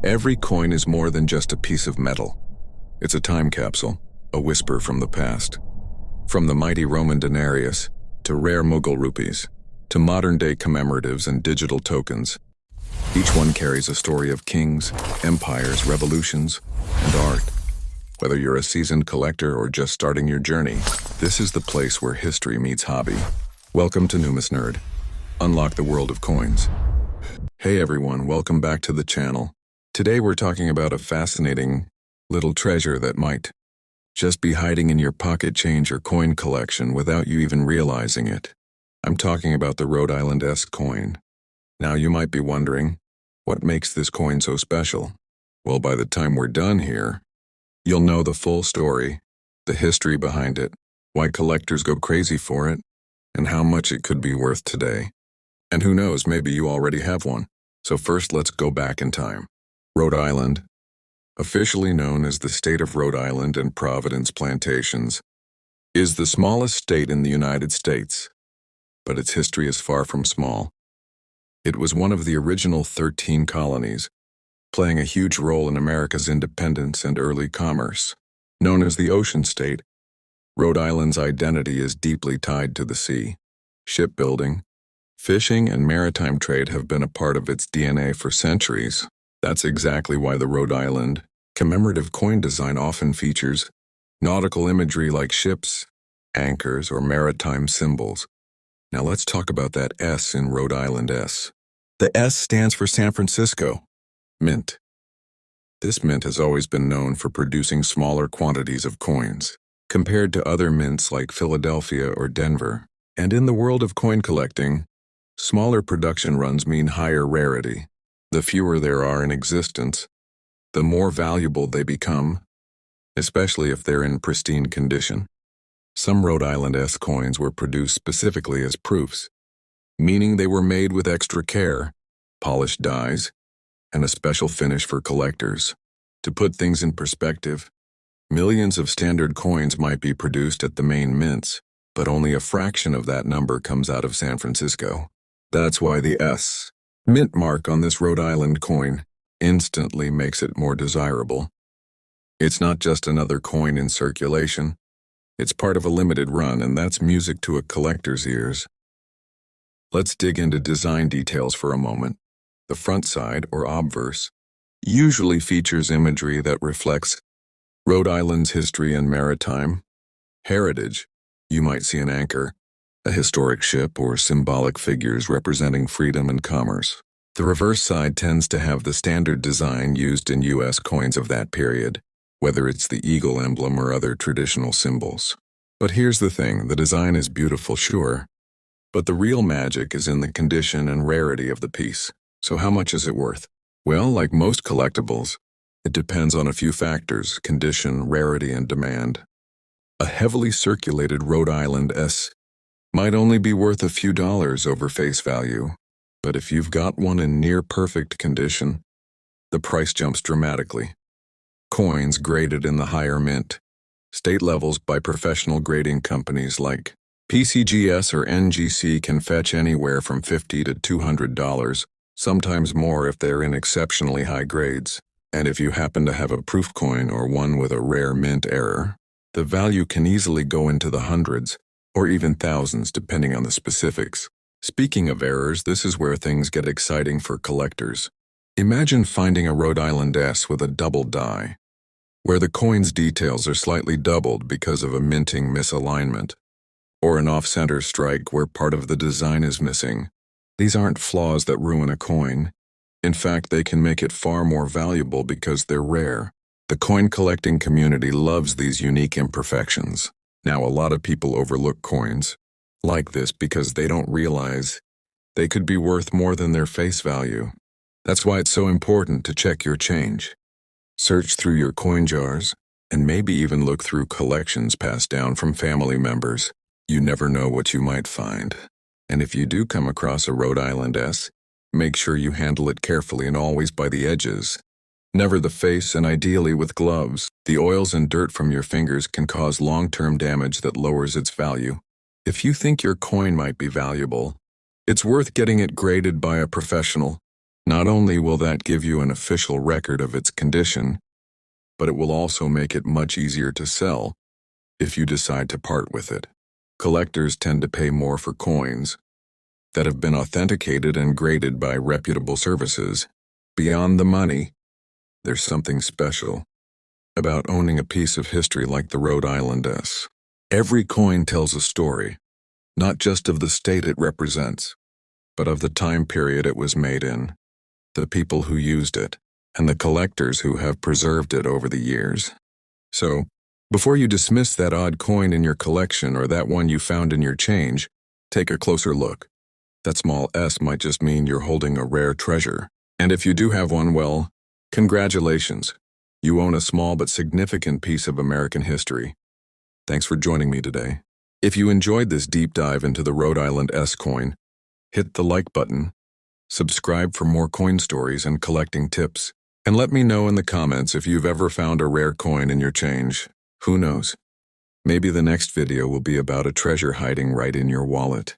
Every coin is more than just a piece of metal. It's a time capsule, a whisper from the past. From the mighty Roman denarius, to rare Mughal rupees, to modern-day commemoratives and digital tokens, each one carries a story of kings, empires, revolutions, and art. Whether you're a seasoned collector or just starting your journey, this is the place where history meets hobby. Welcome to Numis Nerd. Unlock the world of coins. Hey everyone, welcome back to the channel. Today we're talking about a fascinating little treasure that might just be hiding in your pocket change or coin collection without you even realizing it. I'm talking about the Rhode Island-S coin. Now you might be wondering, what makes this coin so special? Well, by the time we're done here, you'll know the full story, the history behind it, why collectors go crazy for it, and how much it could be worth today. And who knows, maybe you already have one. So first, let's go back in time. Rhode Island, officially known as the state of Rhode Island and Providence Plantations, is the smallest state in the United States, but its history is far from small. It was one of the original 13 colonies, playing a huge role in America's independence and early commerce. Known as the Ocean State, Rhode Island's identity is deeply tied to the sea. Shipbuilding, fishing, and maritime trade have been a part of its DNA for centuries. That's exactly why the Rhode Island commemorative coin design often features nautical imagery like ships, anchors, or maritime symbols. Now let's talk about that S in Rhode Island-S. The S stands for San Francisco Mint. This mint has always been known for producing smaller quantities of coins, compared to other mints like Philadelphia or Denver. And in the world of coin collecting, smaller production runs mean higher rarity. The fewer there are in existence, the more valuable they become, especially if they're in pristine condition. Some Rhode Island-S coins were produced specifically as proofs, meaning they were made with extra care, polished dies, and a special finish for collectors. To put things in perspective, millions of standard coins might be produced at the main mints, but only a fraction of that number comes out of San Francisco. That's why the S mint mark on this Rhode Island coin instantly makes it more desirable. It's not just another coin in circulation. It's part of a limited run, and that's music to a collector's ears. Let's dig into design details for a moment. The front side, or obverse, usually features imagery that reflects Rhode Island's history and maritime heritage. You might see an anchor, a historic ship, or symbolic figures representing freedom and commerce. The reverse side tends to have the standard design used in U.S. coins of that period, whether it's the eagle emblem or other traditional symbols. But here's the thing, the design is beautiful, sure, but the real magic is in the condition and rarity of the piece. So how much is it worth? Well, like most collectibles, it depends on a few factors: condition, rarity, and demand. A heavily circulated Rhode Island-S might only be worth a few dollars over face value, but if you've got one in near-perfect condition, the price jumps dramatically. Coins graded in the higher mint, state levels by professional grading companies like PCGS or NGC can fetch anywhere from $50 to $200, sometimes more if they're in exceptionally high grades. And if you happen to have a proof coin or one with a rare mint error, the value can easily go into the hundreds, or even thousands depending on the specifics. Speaking of errors, this is where things get exciting for collectors. Imagine finding a Rhode Island-S with a double die, where the coin's details are slightly doubled because of a minting misalignment, or an off-center strike where part of the design is missing. These aren't flaws that ruin a coin. In fact, they can make it far more valuable because they're rare. The coin collecting community loves these unique imperfections. Now, a lot of people overlook coins like this because they don't realize they could be worth more than their face value. That's why it's so important to check your change. Search through your coin jars, and maybe even look through collections passed down from family members. You never know what you might find. And if you do come across a Rhode Island-S, make sure you handle it carefully and always by the edges. Never the face, and ideally with gloves. The oils and dirt from your fingers can cause long-term damage that lowers its value. If you think your coin might be valuable, it's worth getting it graded by a professional. Not only will that give you an official record of its condition, but it will also make it much easier to sell if you decide to part with it. Collectors tend to pay more for coins that have been authenticated and graded by reputable services. Beyond the money, there's something special about owning a piece of history like the Rhode Island-S. Every coin tells a story, not just of the state it represents, but of the time period it was made in, the people who used it, and the collectors who have preserved it over the years. So, before you dismiss that odd coin in your collection or that one you found in your change, take a closer look. That small S might just mean you're holding a rare treasure. And if you do have one, well, congratulations. You own a small but significant piece of American history. Thanks for joining me today. If you enjoyed this deep dive into the Rhode Island-S coin, hit the like button, subscribe for more coin stories and collecting tips, and let me know in the comments if you've ever found a rare coin in your change. Who knows? Maybe the next video will be about a treasure hiding right in your wallet.